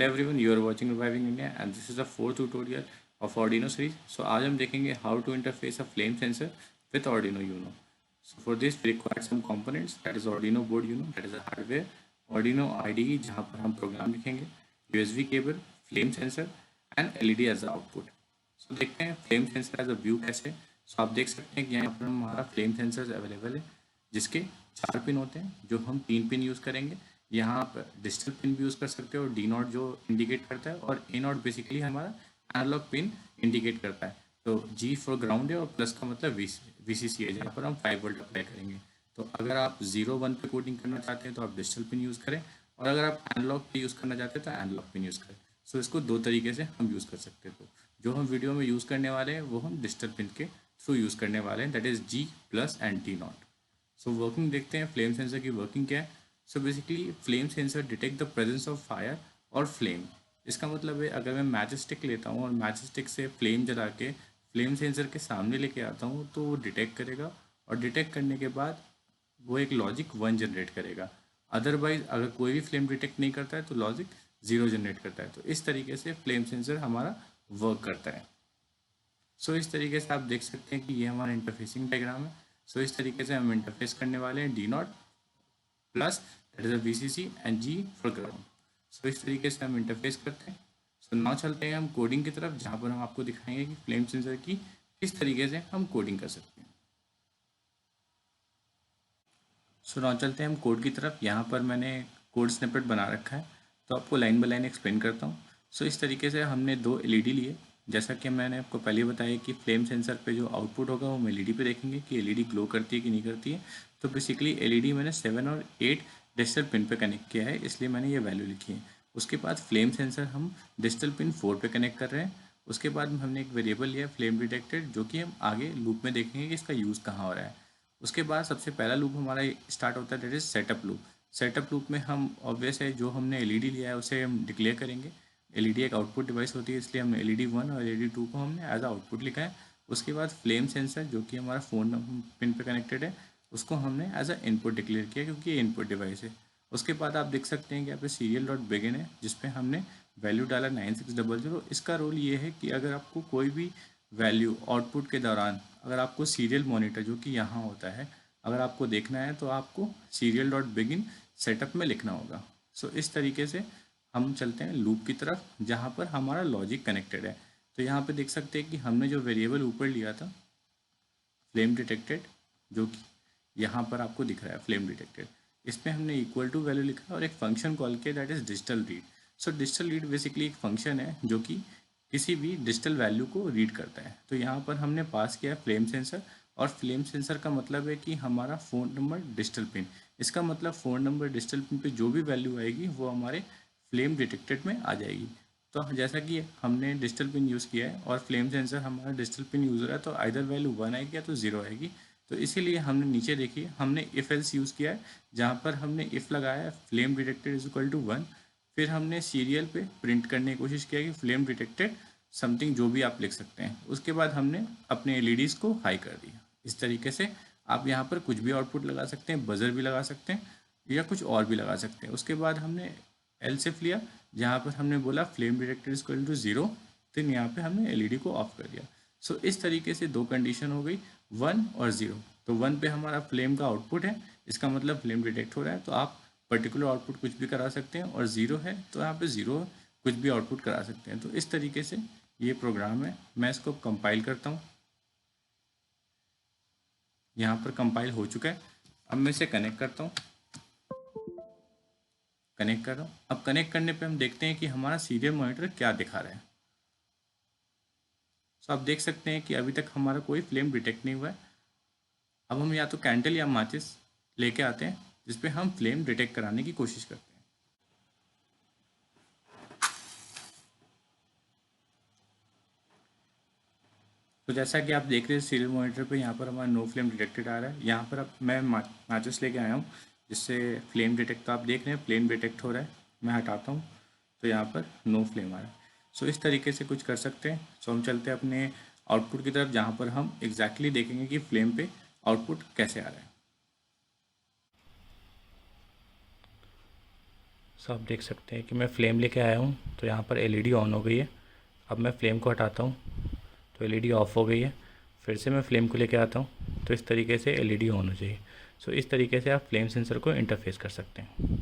Hello everyone, you are watching reviving India and this is the fourth tutorial of Arduino series. So आज हम देखेंगे how to interface a flame sensor with Arduino Uno. So for this we require some components, that is Arduino board Uno, that is a hardware, Arduino IDE जहाँ पर हम program लिखेंगे, USB cable, flame sensor and LED as a output. So देखते हैं flame sensor as a view कैसे। सो आप देख सकते हैं कि यहाँ पर हमारा फ्लेम सेंसर अवेलेबल है जिसके 4 पिन होते हैं, जो हम 3 पिन यूज़ करेंगे। यहाँ आप डिजिटल पिन भी यूज़ कर सकते हो, डी नॉट जो इंडिकेट करता है, और ए नॉट बेसिकली हमारा एनालॉग पिन इंडिकेट करता है। तो जी फॉर ग्राउंड है और प्लस का मतलब वीसीसी है, जहाँ पर हम 5 वोल्ट अप्लाई करेंगे। तो अगर आप 0 1 पे कोडिंग करना चाहते हैं तो आप डिजिटल पिन यूज़ करें, और अगर आप एनालॉग पे यूज़ करना चाहते हैं तो एनालॉग पिन यूज़ करें। सो इसको 2 तरीके से हम यूज़ कर सकते हैं। तो जो हम वीडियो में यूज़ करने वाले हैं वो हम डिजिटल पिन के थ्रू यूज़ करने वाले हैं, that is G plus and D naught. So working देखते हैं फ्लेम सेंसर की वर्किंग क्या है। So basically flame sensor detect the presence of fire और फ्लेम। इसका मतलब है अगर मैं मैच स्टिक लेता हूँ और मैच स्टिक से फ्लेम जला के फ्लेम सेंसर के सामने लेके आता हूँ तो वो डिटेक्ट करेगा, और डिटेक्ट करने के बाद वो एक लॉजिक 1 जनरेट करेगा। अदरवाइज अगर कोई भी फ्लेम डिटेक्ट नहीं करता है तो लॉजिक 0 जनरेट करता है। तो इस तरीके से फ्लेम सेंसर हमारा वर्क करता है। सो इस तरीके से आप देख सकते हैं कि ये हमारा इंटरफेसिंग डायग्राम है। सो इस तरीके से हम इंटरफेस करने वाले हैं D naught plus, that is a VCC, and G for ground. So इस तरीके से हम इंटरफेस करते हैं। सो नाउ चलते हैं हम कोडिंग की तरफ, जहाँ पर हम आपको दिखाएंगे कि फ्लेम सेंसर की किस तरीके से हम कोडिंग कर सकते हैं। सो नाउ चलते हैं हम कोड की तरफ। यहाँ पर मैंने कोड स्निपेट बना रखा है, तो आपको लाइन बाय लाइन एक्सप्लेन करता हूँ। सो इस तरीके से हमने 2 एलईडी लिए। जैसा कि मैंने आपको पहले बताया कि फ्लेम सेंसर पे जो आउटपुट होगा वो हम एलईडी पे देखेंगे कि एलईडी ग्लो करती है कि नहीं करती है। तो बेसिकली एलईडी मैंने 7 और 8 डिजिटल पिन पे कनेक्ट किया है, इसलिए मैंने ये वैल्यू लिखी है। उसके बाद फ्लेम सेंसर हम डिजिटल पिन 4 पे कनेक्ट कर रहे हैं। उसके बाद हमने एक वेरिएबल लिया फ्लेम डिटेक्टेड, जो कि हम आगे लूप में देखेंगे कि इसका यूज़ कहाँ हो रहा है। उसके बाद सबसे पहला लूप हमारा स्टार्ट होता है, that is setup loop. Setup loop में हम ऑब्वियस है जो हमने एलईडी लिया है उसे हम डिक्लेयर करेंगे। एलईडी एक आउटपुट डिवाइस होती है, इसलिए हमने एलईडी 1 और एलईडी 2 को हमने एज आउटपुट लिखा है। उसके बाद फ्लेम सेंसर जो कि हमारा फ़ोन पिन पे कनेक्टेड है, उसको हमने एज अ इनपुट डिक्लेयर किया क्योंकि ये इनपुट डिवाइस है। उसके बाद आप देख सकते हैं कि यहाँ पे सीरियल डॉट बिगिन है, जिसपे हमने वैल्यू डाला 9600। इसका रोल ये है कि अगर आपको कोई भी वैल्यू आउटपुट के दौरान, अगर आपको सीरियल मॉनिटर जो कि यहाँ होता है, अगर आपको देखना है तो आपको सीरियल डॉट बिगिन सेटअप में लिखना होगा। सो इस तरीके से हम चलते हैं लूप की तरफ, जहाँ पर हमारा लॉजिक कनेक्टेड है। तो यहाँ पे देख सकते हैं कि हमने जो वेरिएबल ऊपर लिया था फ्लेम डिटेक्टेड, जो कि यहाँ पर आपको दिख रहा है फ्लेम डिटेक्टेड, इसमें हमने इक्वल टू वैल्यू लिखा है और एक फंक्शन कॉल किया, that is digital read. So digital read basically एक फंक्शन है जो कि किसी भी डिजिटल वैल्यू को रीड करता है। तो यहाँ पर हमने पास किया फ्लेम सेंसर, और फ्लेम सेंसर का मतलब है कि हमारा फ़ोन नंबर डिजिटल पिन। इसका मतलब फ़ोन नंबर डिजिटल पिन पे जो भी वैल्यू आएगी वो हमारे फ्लेम डिटेक्टेड में आ जाएगी। तो जैसा कि हमने डिजिटल पिन यूज़ किया है और फ्लेम सेंसर हमारा डिजिटल पिन यूज़ हो रहा है, तो आइदर वैल्यू 1 आएगी या तो 0 आएगी। तो इसीलिए हमने नीचे देखिए हमने इफ़ एल्स यूज़ किया है, जहाँ पर हमने इफ़ लगाया है flame detected is equal to 1। फिर हमने सीरियल पे प्रिंट करने की कोशिश किया कि फ्लेम डिटेक्टेड समथिंग, जो भी आप लिख सकते हैं। उसके बाद हमने अपने एलईडीज़ को हाई कर दिया। इस तरीके से आप यहाँ पर कुछ भी आउटपुट लगा सकते हैं, बजर भी लगा सकते हैं या कुछ और भी लगा सकते हैं। उसके बाद हमने एलसिफ लिया, जहाँ पर हमने बोला flame detected is equal to 0, फिर यहाँ पे हमने एलईडी को ऑफ कर दिया। सो इस तरीके से 2 कंडीशन हो गई, 1 और 0। तो 1 पे हमारा फ्लेम का आउटपुट है, इसका मतलब फ्लेम डिटेक्ट हो रहा है, तो आप पर्टिकुलर आउटपुट कुछ भी करा सकते हैं, और 0 है तो यहाँ पे 0 कुछ भी आउटपुट करा सकते हैं। तो इस तरीके से ये प्रोग्राम है। मैं इसको कंपाइल करता हूँ, यहाँ पर कंपाइल हो चुका है। अब मैं इसे कनेक्ट करता हूँ, कनेक्ट कर रहा हूँ। अब कनेक्ट करने पे हम देखते हैं कि हमारा सीरियल मॉनिटर क्या दिखा रहा है। सो आप देख सकते हैं कि अभी तक हमारा कोई फ्लेम डिटेक्ट नहीं हुआ है। अब हम या तो कैंडल या माचिस लेके आते हैं, जिसपे हम फ्लेम डिटेक्ट कराने की कोशिश करते हैं। तो जैसा कि आप देख रहे हैं सीरियल मॉनिटर पे यहाँ पर हमारा नो फ्लेम डिटेक्टेड आ रहा है। यहाँ पर अब मैं माचिस लेके आया हूँ, जिससे फ्लेम डिटेक्ट, तो आप देख रहे हैं फ्लेम डिटेक्ट हो रहा है। मैं हटाता हूँ तो यहाँ पर नो फ्लेम आ रहा है। सो इस तरीके से कुछ कर सकते हैं। सो हम चलते हैं अपने आउटपुट की तरफ, जहाँ पर हम एग्जैक्टली देखेंगे कि फ्लेम पे आउटपुट कैसे आ रहा है। सो आप देख सकते हैं कि मैं फ्लेम लेके आया हूँ, तो यहाँ पर एलईडी ऑन हो गई है। अब मैं फ्लेम को हटाता हूँ तो एलईडी ऑफ हो गई है। फिर से मैं फ्लेम को लेके आता हूँ तो इस तरीके से एलईडी ऑन हो जाएगी। सो इस तरीके से आप फ्लेम सेंसर को इंटरफेस कर सकते हैं।